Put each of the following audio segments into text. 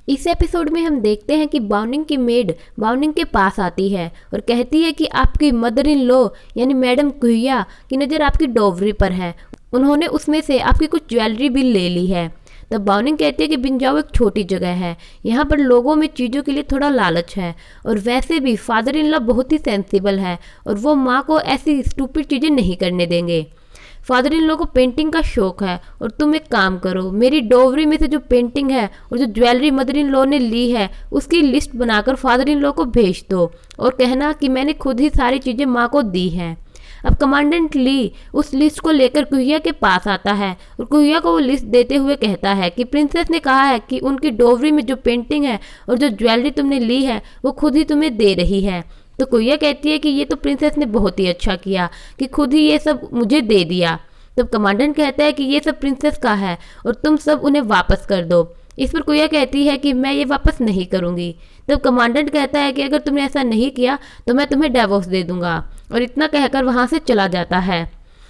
इस एपिसोड में हम देखते हैं कि बाउनिंग की मेड बाउनिंग के पास आती है और कहती है कि आपकी मदर इन लॉ यानी मैडम कुहिया की नज़र आपकी डोवरी पर है। उन्होंने उसमें से आपकी कुछ ज्वेलरी भी ले ली है। तब बाउनिंग कहती है कि बिंजाओ एक छोटी जगह है, यहाँ पर लोगों में चीज़ों के लिए थोड़ा लालच है और वैसे भी फादर इन लॉ बहुत ही सेंसिबल है और वो माँ को ऐसी स्टूपिड चीज़ें नहीं करने देंगे। फादर इन लॉ को पेंटिंग का शौक है और तुम एक काम करो, मेरी डोवरी में से जो पेंटिंग है और जो ज्वेलरी मदर इन लॉ ने ली है उसकी लिस्ट बनाकर फादर इन लॉ को भेज दो और कहना कि मैंने खुद ही सारी चीज़ें माँ को दी हैं। अब कमांडेंट ली उस लिस्ट को लेकर कुहिया के पास आता है और कुहिया को वो लिस्ट देते हुए कहता है कि प्रिंसेस ने कहा है कि उनकी डोवरी में जो पेंटिंग है और जो ज्वेलरी तुमने ली है वो खुद ही तुम्हें दे रही है। तो कुहिया कहती है कि ये तो प्रिंसेस ने बहुत ही अच्छा किया कि खुद ही ये सब मुझे दे दिया। तब कमांडेंट कहता है कि ये सब प्रिंसेस का है और तुम सब उन्हें वापस कर दो। इस पर कुहिया कहती है कि मैं ये वापस नहीं करूँगी। तब कमांडेंट कहता है कि अगर तुमने ऐसा नहीं किया तो मैं तुम्हें डिवोर्स दे दूंगा और इतना कहकर वहाँ से चला जाता है।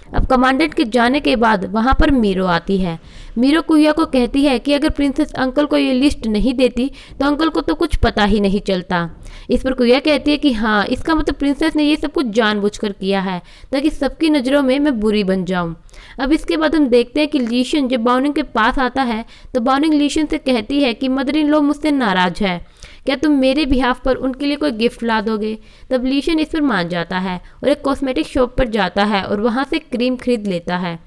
अब कमांडेंट के जाने के बाद वहाँ पर मीरो आती है। मीरो कुहिया को कहती है कि अगर प्रिंसेस अंकल को ये लिस्ट नहीं देती तो अंकल को तो कुछ पता ही नहीं चलता। इस पर कुहिया कहती है कि हाँ, इसका मतलब प्रिंसेस ने ये सब कुछ जानबूझकर किया है ताकि सबकी नज़रों में मैं बुरी बन जाऊँ। अब इसके बाद हम देखते हैं कि लीशन जब बाउनिंग के पास आता है तो बाउनिंग लीशन से कहती है कि मदर इन लॉ मुझसे नाराज़ है, क्या तुम मेरे बिहाफ पर उनके लिए कोई गिफ्ट ला दोगे। तब लीशन इस पर मान जाता है और एक कॉस्मेटिक शॉप पर जाता है और वहाँ से क्रीम खरीद लेता है।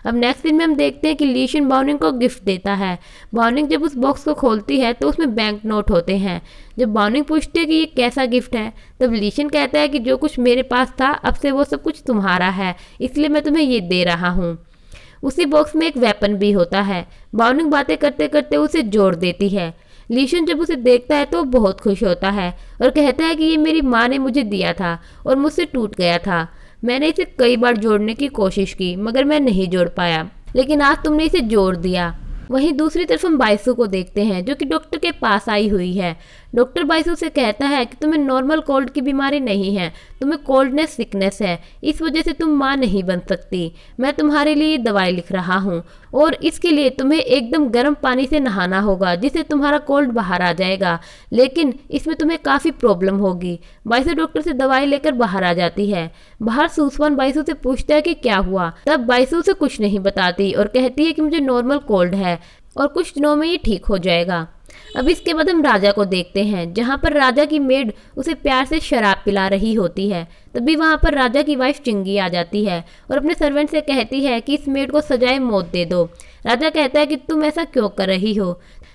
अब नेक्स्ट सीन में हम देखते हैं कि लीशन बाउनिंग को गिफ्ट देता है। बाउनिंग जब उस बॉक्स को खोलती है तो उसमें बैंक नोट होते हैं। जब बाउनिंग पूछती है कि ये कैसा गिफ्ट है तब लीशन कहता है कि जो कुछ मेरे पास था अब से वो सब कुछ तुम्हारा है, इसलिए मैं तुम्हें ये दे रहा हूँ। उसी बॉक्स में एक वेपन भी होता है। बाउनिंग बातें करते करते उसे जोड़ देती है। लीशन जब उसे देखता है तो वो बहुत खुश होता है और कहता है कि ये मेरी माँ ने मुझे दिया था और मुझसे टूट गया था। मैंने इसे कई बार जोड़ने की कोशिश की मगर मैं नहीं जोड़ पाया, लेकिन आज तुमने इसे जोड़ दिया। वहीं दूसरी तरफ हम बाइसू को देखते हैं जो कि डॉक्टर के पास आई हुई है। डॉक्टर बाइसू से कहता है कि तुम्हें नॉर्मल कोल्ड की बीमारी नहीं है, तुम्हें कोल्डनेस सिकनेस है, इस वजह से तुम माँ नहीं बन सकती। मैं तुम्हारे लिए दवाई लिख रहा हूँ और इसके लिए तुम्हें एकदम गर्म पानी से नहाना होगा जिससे तुम्हारा कोल्ड बाहर आ जाएगा, लेकिन इसमें तुम्हें काफ़ी प्रॉब्लम होगी। बाइसू डॉक्टर से दवाई लेकर बाहर आ जाती है। बाहर सूसवान बाइसू से पूछता है कि क्या हुआ। तब बाइसू से कुछ नहीं बताती और कहती है कि मुझे नॉर्मल कोल्ड है और कुछ दिनों में ये ठीक हो जाएगा। अब इसके बाद हम राजा को देखते हैं जहाँ पर राजा की मेड उसे प्यार से शराब पिला रही होती है। तभी वहाँ पर राजा की वाइफ चिंगी आ जाती है और अपने सर्वेंट से कहती है कि इस मेड को सजाए मौत दे दो। राजा कहता है कि तुम ऐसा क्यों कर रही हो।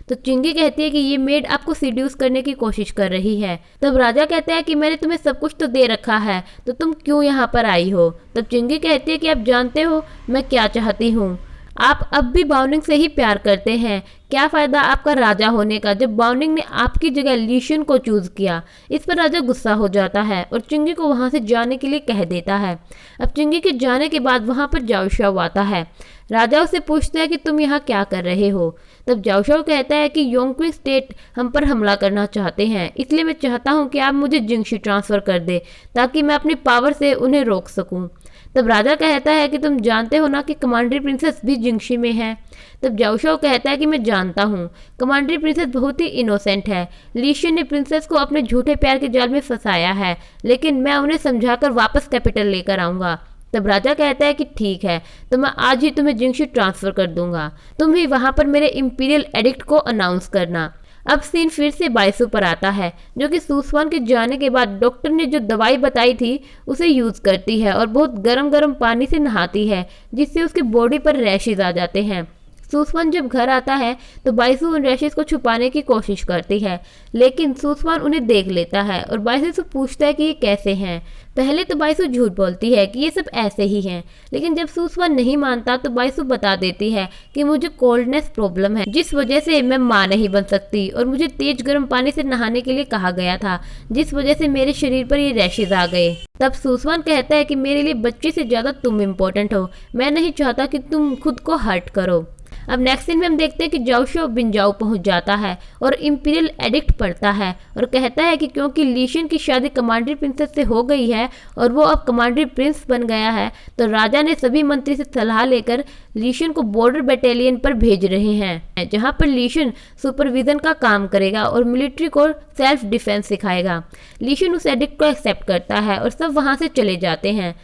तो चिंगी कहती है कि ये मेड आपको सीड्यूस करने की कोशिश कर रही है। तब राजा कहता है कि मैंने तुम्हें सब कुछ तो दे रखा है तो तुम क्यों यहाँ पर आई हो। तब चिंगी कहती है कि आप जानते हो मैं क्या चाहती हूँ, आप अब भी बाउनिंग से ही प्यार करते हैं, क्या फ़ायदा आपका राजा होने का जब बाउनिंग ने आपकी जगह लीशन को चूज़ किया। इस पर राजा गुस्सा हो जाता है और चिंगी को वहाँ से जाने के लिए कह देता है। अब चिंगी के जाने के बाद वहाँ पर जाओशाओ आता है। राजा उसे पूछता है कि तुम यहाँ क्या कर रहे हो। तब जाओशाओ कहता है कि योंगक्विंग स्टेट हम पर हमला करना चाहते हैं, इसलिए मैं चाहता हूँ कि आप मुझे जिंगशी ट्रांसफ़र कर दे ताकि मैं अपनी पावर से उन्हें रोक सकूँ। तब राजा कहता है कि तुम जानते हो ना कि कमांडरी प्रिंसेस भी जिंगशी में है। तब जाओशाओ कहता है कि मैं जानता हूँ, कमांडरी प्रिंसेस बहुत ही इनोसेंट है। लीशन ने प्रिंसेस को अपने झूठे प्यार के जाल में फंसाया है, लेकिन मैं उन्हें समझाकर वापस कैपिटल लेकर आऊँगा। तब राजा कहता है कि ठीक है, तो मैं आज ही तुम्हें जिंगशी ट्रांसफ़र कर दूंगा, तुम ही वहाँ पर मेरे इम्पीरियल एडिक्ट को अनाउंस करना। अब सीन फिर से बाइसू पर आता है जो कि सूसवान के जाने के बाद डॉक्टर ने जो दवाई बताई थी उसे यूज़ करती है और बहुत गर्म गर्म पानी से नहाती है जिससे उसकी बॉडी पर रैशेज आ जाते हैं। सूसवान जब घर आता है तो बाइसू उन रैशेज को छुपाने की कोशिश करती है, लेकिन सूसवान उन्हें देख लेता है और बाइसू से पूछता है कि ये कैसे हैं। पहले तो बाइसू झूठ बोलती है कि ये सब ऐसे ही हैं, लेकिन जब सूसवान नहीं मानता तो बाइसू बता देती है कि मुझे कोल्डनेस प्रॉब्लम है जिस वजह से मैं माँ नहीं बन सकती और मुझे तेज गर्म पानी से नहाने के लिए कहा गया था जिस वजह से मेरे शरीर पर ये रैशेज आ गए। तब सूसवान कहता है कि मेरे लिए बच्चे से ज़्यादा तुम इम्पोर्टेंट हो, मैं नहीं चाहता कि तुम खुद को हर्ट करो। अब नेक्स्ट सीन में हम देखते हैं कि जाओशो बिनजाओ पहुंच जाता है और इंपीरियल एडिक्ट पढ़ता है और कहता है कि क्योंकि लीशन की शादी कमांडरी प्रिंसेस से हो गई है और वो अब कमांडरी प्रिंस बन गया है, तो राजा ने सभी मंत्री से सलाह लेकर लीशन को बॉर्डर बटालियन पर भेज रहे हैं, जहां पर लीशन सुपरविजन का काम करेगा और मिलिट्री को सेल्फ डिफेंस सिखाएगा। लीशन उस एडिक्ट को एक्सेप्ट करता है और सब वहां से चले जाते हैं।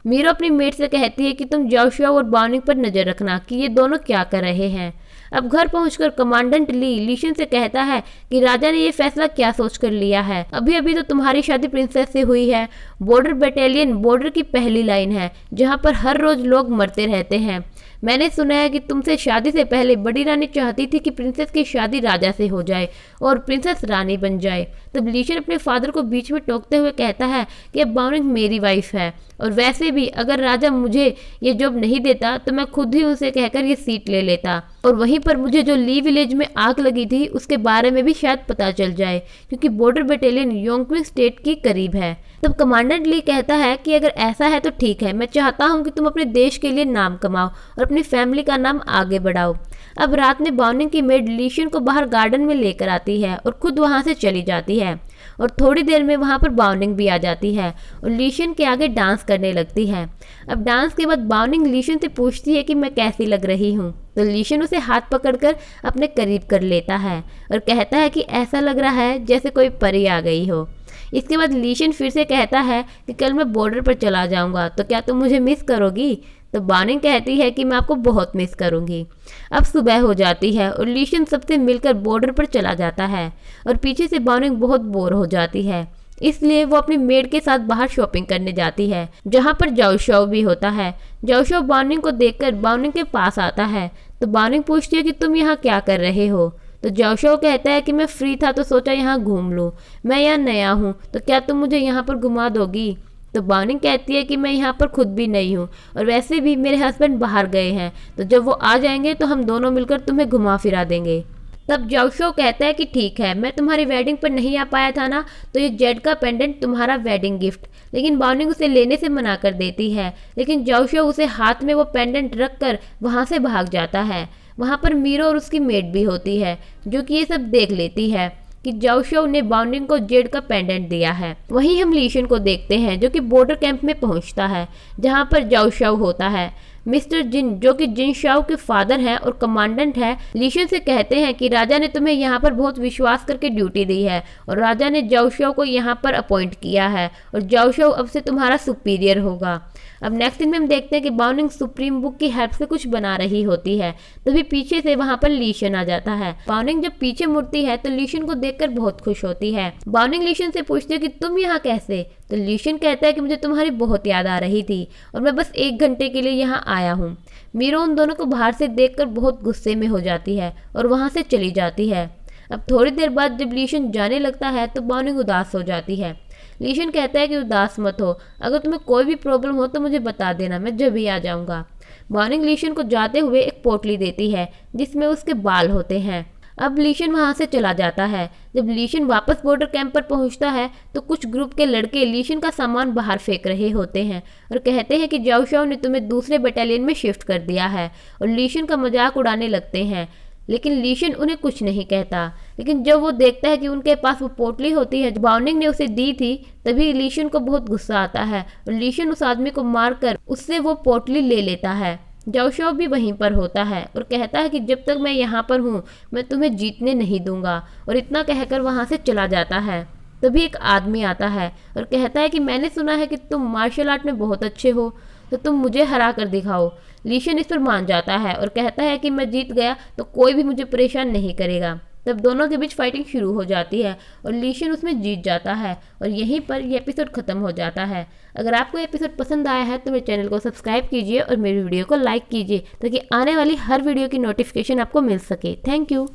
मीरा अपनी मेट से कहती है कि तुम जाओशुआ और बाउनिंग पर नजर रखना कि ये दोनों क्या कर रहे हैं। अब घर पहुंचकर कमांडेंट ली लीशन से कहता है कि राजा ने ये फैसला क्या सोचकर लिया है, अभी अभी तो तुम्हारी शादी प्रिंसेस से हुई है। बॉर्डर बटालियन बॉर्डर की पहली लाइन है जहां पर हर रोज लोग मरते रहते हैं। मैंने सुना है कि तुमसे शादी से पहले बड़ी रानी चाहती थी कि प्रिंसेस की शादी राजा से हो जाए और प्रिंसेस रानी बन जाए। तब लीशन अपने फादर को बीच में टोकते हुए कहता है कि अब बाउनिंग मेरी वाइफ है और वैसे भी अगर राजा मुझे ये जॉब नहीं देता तो मैं खुद ही उनसे कहकर ये सीट ले लेता और वहीं पर मुझे जो ली विलेज में आग लगी थी उसके बारे में भी शायद पता चल जाए, क्योंकि बॉर्डर बटालियन योंगक्विंग स्टेट की करीब है। तब कमांडेंट ली कहता है कि अगर ऐसा है तो ठीक है, मैं चाहता हूँ कि तुम अपने देश के लिए नाम कमाओ और अपनी फैमिली का नाम आगे बढ़ाओ। अब रात में बाउनिंग की मेड लीशन को बाहर गार्डन में लेकर आती है और खुद वहाँ से चली जाती है और थोड़ी देर में वहाँ पर बाउनिंग भी आ जाती है और लीशन के आगे डांस करने लगती है। अब डांस के बाद बाउनिंग लीशन से पूछती है कि मैं कैसी लग रही हूँ, तो लीशन उसे हाथ पकड़कर अपने करीब कर लेता है और कहता है कि ऐसा लग रहा है जैसे कोई परी आ गई हो। इसके बाद लीशन फिर से कहता है कि कल मैं बॉर्डर पर चला जाऊंगा, तो क्या तुम मुझे मिस करोगी? तो बाउनिंग कहती है कि मैं आपको बहुत मिस करूंगी। अब सुबह हो जाती है और लीशन सबसे मिलकर बॉर्डर पर चला जाता है और पीछे से बाउनिंग बहुत बोर हो जाती है, इसलिए वो अपनी मेड के साथ बाहर शॉपिंग करने जाती है जहाँ पर जाओशुआ भी होता है। जाओशुआ बाउनिंग को देखकर बाउनिंग के पास आता है, तो बाउनिंग पूछती है कि तुम यहाँ क्या कर रहे हो? तो जाओशुआ कहता है कि मैं फ्री था तो सोचा यहाँ घूम लूँ, मैं यहाँ नया हूँ तो क्या तुम मुझे यहाँ पर घुमा दोगी? तो बाउनिंग कहती है कि मैं यहाँ पर खुद भी नहीं हूँ और वैसे भी मेरे हस्बैंड बाहर गए हैं, तो जब वो आ जाएंगे तो हम दोनों मिलकर तुम्हें घुमा फिरा देंगे। तब जाओशुआ कहता है कि ठीक है, मैं तुम्हारी वेडिंग पर नहीं आ पाया था ना, तो ये जेड का पेंडेंट तुम्हारा वेडिंग गिफ्ट। लेकिन बाउनिंग उसे लेने से मना कर देती है, लेकिन जाओशुआ उसे हाथ में वो पेंडेंट रख कर वहाँ से भाग जाता है। वहाँ पर मीरो और उसकी मेड भी होती है जो कि ये सब देख लेती है कि जाओशुआ ने बाउनिंग को जेड का पेंडेंट दिया है। वहीं हम लीशन को देखते हैं जो कि बॉर्डर कैंप में पहुंचता है जहां पर जाओशुआ होता है। मिस्टर जिन जो कि जिन शाओ के फादर हैं और कमांडेंट है, लीशन से कहते हैं कि राजा ने तुम्हें यहाँ पर बहुत विश्वास करके ड्यूटी दी है और राजा ने जाओशुआ को यहाँ पर अपॉइंट किया है और जाओशुआ अब से तुम्हारा सुपीरियर होगा। अब नेक्स्ट सीन में हम देखते हैं कि बाउनिंग सुप्रीम बुक की हेल्प से कुछ बना रही होती है, तभी पीछे से वहां पर लीशन आ जाता है। बाउनिंग जब पीछे मुड़ती है तो लीशन को देखकर बहुत खुश होती है। बाउनिंग लीशन से पूछती है कि तुम यहाँ कैसे? तो लीशन कहता है कि मुझे तुम्हारी बहुत याद आ रही थी और मैं बस 1 घंटे के लिए यहाँ आया हूँ। मीरो उन दोनों को बाहर से देखकर बहुत गुस्से में हो जाती है और वहाँ से चली जाती है। अब थोड़ी देर बाद जब लीशन जाने लगता है तो बाउनिंग उदास हो जाती है। लीशन कहता है कि उदास मत हो, अगर तुम्हें कोई भी प्रॉब्लम हो तो मुझे बता देना, मैं जब भी आ जाऊंगा। बाउनिंग लीशन को जाते हुए एक पोटली देती है जिसमें उसके बाल होते हैं। अब लीशन वहां से चला जाता है। जब लीशन वापस बॉर्डर कैंप पर पहुंचता है तो कुछ ग्रुप के लड़के लीशन का सामान बाहर फेंक रहे होते हैं और कहते हैं कि जाओशुआ ने तुम्हें दूसरे बटालियन में शिफ्ट कर दिया है और लीशन का मजाक उड़ाने लगते हैं, लेकिन लीशन उन्हें कुछ नहीं कहता। लेकिन जब वो देखता है कि उनके पास वो पोटली होती है जो बाउनिंग ने उसे दी थी, तभी लीशन को बहुत गुस्सा आता है और लीशन उस आदमी को मारकर उससे वो पोटली ले लेता है। जाओशुआ भी वहीं पर होता है और कहता है कि जब तक मैं यहाँ पर हूँ मैं तुम्हें जीतने नहीं दूंगा, और इतना कहकर वहाँ से चला जाता है। तभी एक आदमी आता है और कहता है कि मैंने सुना है कि तुम मार्शल आर्ट में बहुत अच्छे हो, तो तुम मुझे हरा कर दिखाओ। लीशन इस पर मान जाता है और कहता है कि मैं जीत गया तो कोई भी मुझे परेशान नहीं करेगा। तब दोनों के बीच फाइटिंग शुरू हो जाती है और लीशन उसमें जीत जाता है और यहीं पर यह एपिसोड खत्म हो जाता है। अगर आपको एपिसोड पसंद आया है तो मेरे चैनल को सब्सक्राइब कीजिए और मेरी वीडियो को लाइक कीजिए ताकि आने वाली हर वीडियो की नोटिफिकेशन आपको मिल सके। Thank you.